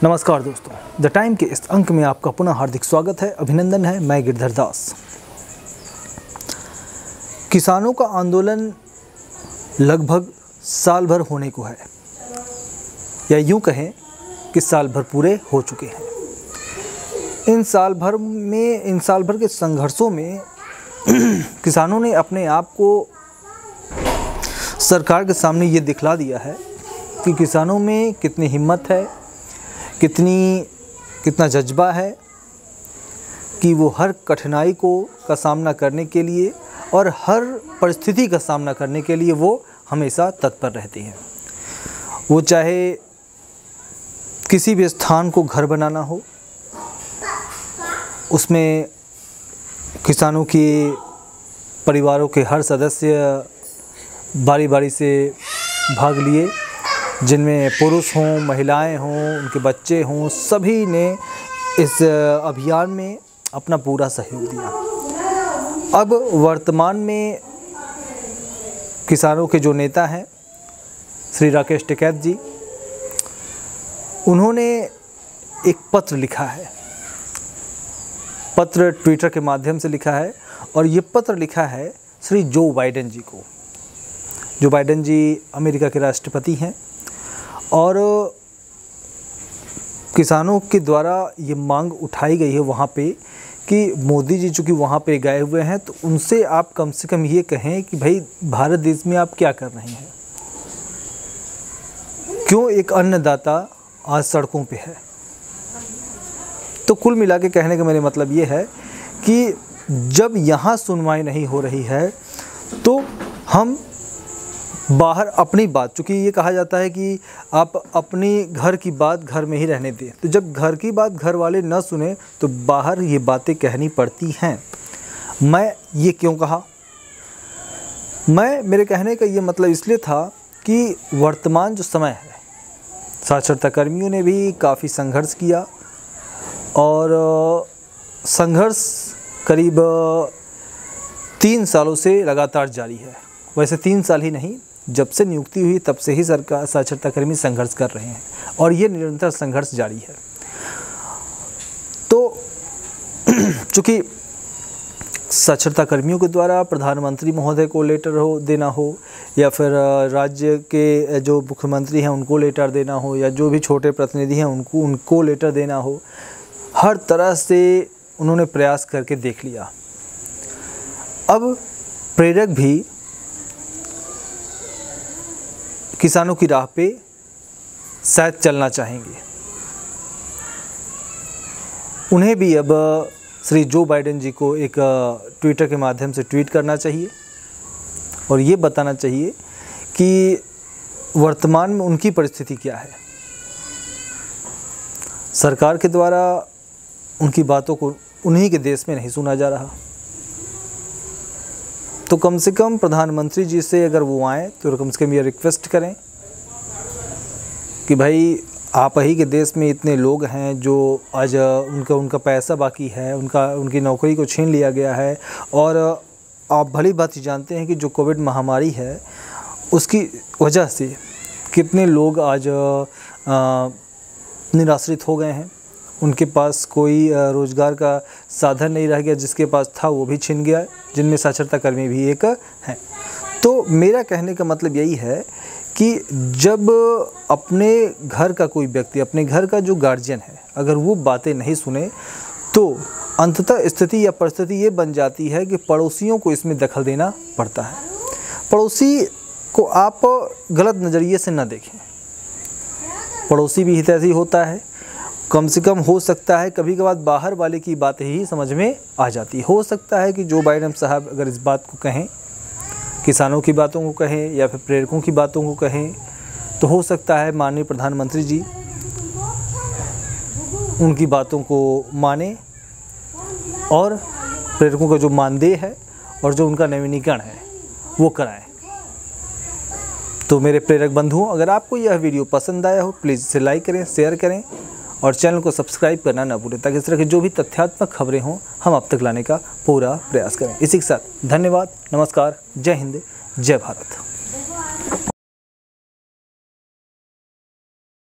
नमस्कार दोस्तों, the time के इस अंक में आपका पुनः हार्दिक स्वागत है, अभिनंदन है। मैं गिरधर दास। किसानों का आंदोलन लगभग साल भर होने को है, या यूं कहें कि साल भर पूरे हो चुके हैं। इन साल भर के संघर्षों में किसानों ने अपने आप को सरकार के सामने ये दिखला दिया है कि किसानों में कितनी हिम्मत है, कितना जज्बा है कि वो हर कठिनाई का सामना करने के लिए और हर परिस्थिति का सामना करने के लिए वो हमेशा तत्पर रहती हैं। वो चाहे किसी भी स्थान को घर बनाना हो, उसमें किसानों के परिवारों के हर सदस्य बारी बारी से भाग लिए, जिनमें पुरुष हों, महिलाएं हों, उनके बच्चे हों, सभी ने इस अभियान में अपना पूरा सहयोग दिया। अब वर्तमान में किसानों के जो नेता हैं श्री राकेश टिकैत जी, उन्होंने एक पत्र लिखा है। पत्र ट्विटर के माध्यम से लिखा है और ये पत्र लिखा है श्री जो बाइडेन जी को। जो बाइडेन जी अमेरिका के राष्ट्रपति हैं और किसानों के द्वारा ये मांग उठाई गई है वहाँ पे कि मोदी जी चूँकि वहाँ पे गए हुए हैं तो उनसे आप कम से कम ये कहें कि भाई भारत देश में आप क्या कर रहे हैं, क्यों एक अन्नदाता आज सड़कों पे है। तो कुल मिला के कहने का मेरा मतलब ये है कि जब यहाँ सुनवाई नहीं हो रही है तो हम बाहर अपनी बात, चूँकि ये कहा जाता है कि आप अपनी घर की बात घर में ही रहने दें, तो जब घर की बात घर वाले न सुने तो बाहर ये बातें कहनी पड़ती हैं। मैं ये क्यों कहा, मेरे कहने का ये मतलब इसलिए था कि वर्तमान जो समय है, साक्षरता कर्मियों ने भी काफ़ी संघर्ष किया और संघर्ष करीब 3 सालों से लगातार जारी है। वैसे 3 साल ही नहीं, जब से नियुक्ति हुई तब से ही सरकार साक्षरता कर्मी संघर्ष कर रहे हैं और ये निरंतर संघर्ष जारी है। तो चूँकि साक्षरता कर्मियों के द्वारा प्रधानमंत्री महोदय को लेटर देना हो या फिर राज्य के जो मुख्यमंत्री हैं उनको लेटर देना हो या जो भी छोटे प्रतिनिधि हैं उनको लेटर देना हो, हर तरह से उन्होंने प्रयास करके देख लिया। अब प्रेरक भी किसानों की राह पे शायद चलना चाहेंगे। उन्हें भी अब श्री जो बाइडेन जी को एक ट्विटर के माध्यम से ट्वीट करना चाहिए और ये बताना चाहिए कि वर्तमान में उनकी परिस्थिति क्या है। सरकार के द्वारा उनकी बातों को उन्हीं के देश में नहीं सुना जा रहा, तो कम से कम प्रधानमंत्री जी से अगर वो आएँ तो कम से कम ये रिक्वेस्ट करें कि भाई आप ही के देश में इतने लोग हैं जो आज उनका पैसा बाकी है, उनकी नौकरी को छीन लिया गया है और आप भली बात ही जानते हैं कि जो कोविड महामारी है उसकी वजह से कितने लोग आज निराश्रित हो गए हैं। उनके पास कोई रोज़गार का साधन नहीं रह गया, जिसके पास था वो भी छिन गया, जिनमें साक्षरता कर्मी भी एक हैं। तो मेरा कहने का मतलब यही है कि जब अपने घर का कोई व्यक्ति, अपने घर का जो गार्जियन है, अगर वो बातें नहीं सुने तो अंततः स्थिति या परिस्थिति ये बन जाती है कि पड़ोसियों को इसमें दखल देना पड़ता है। पड़ोसी को आप गलत नज़रिए से न देखें, पड़ोसी भी हितैषी होता है। कम से कम हो सकता है कभी कभार बाहर वाले की बातें ही समझ में आ जाती। हो सकता है कि जो बाइडेन साहब अगर इस बात को कहें, किसानों की बातों को कहें या फिर प्रेरकों की बातों को कहें, तो हो सकता है माननीय प्रधानमंत्री जी उनकी बातों को माने और प्रेरकों का जो मानदेय है और जो उनका नवीनीकरण है वो कराएं। तो मेरे प्रेरक बंधुओं, अगर आपको यह वीडियो पसंद आया हो प्लीज़ इसे लाइक करें, शेयर करें और चैनल को सब्सक्राइब करना ना भूलें, ताकि इस तरह की जो भी तथ्यात्मक खबरें हों हम आप तक लाने का पूरा प्रयास करें। इसी के साथ धन्यवाद, नमस्कार, जय हिंद, जय भारत।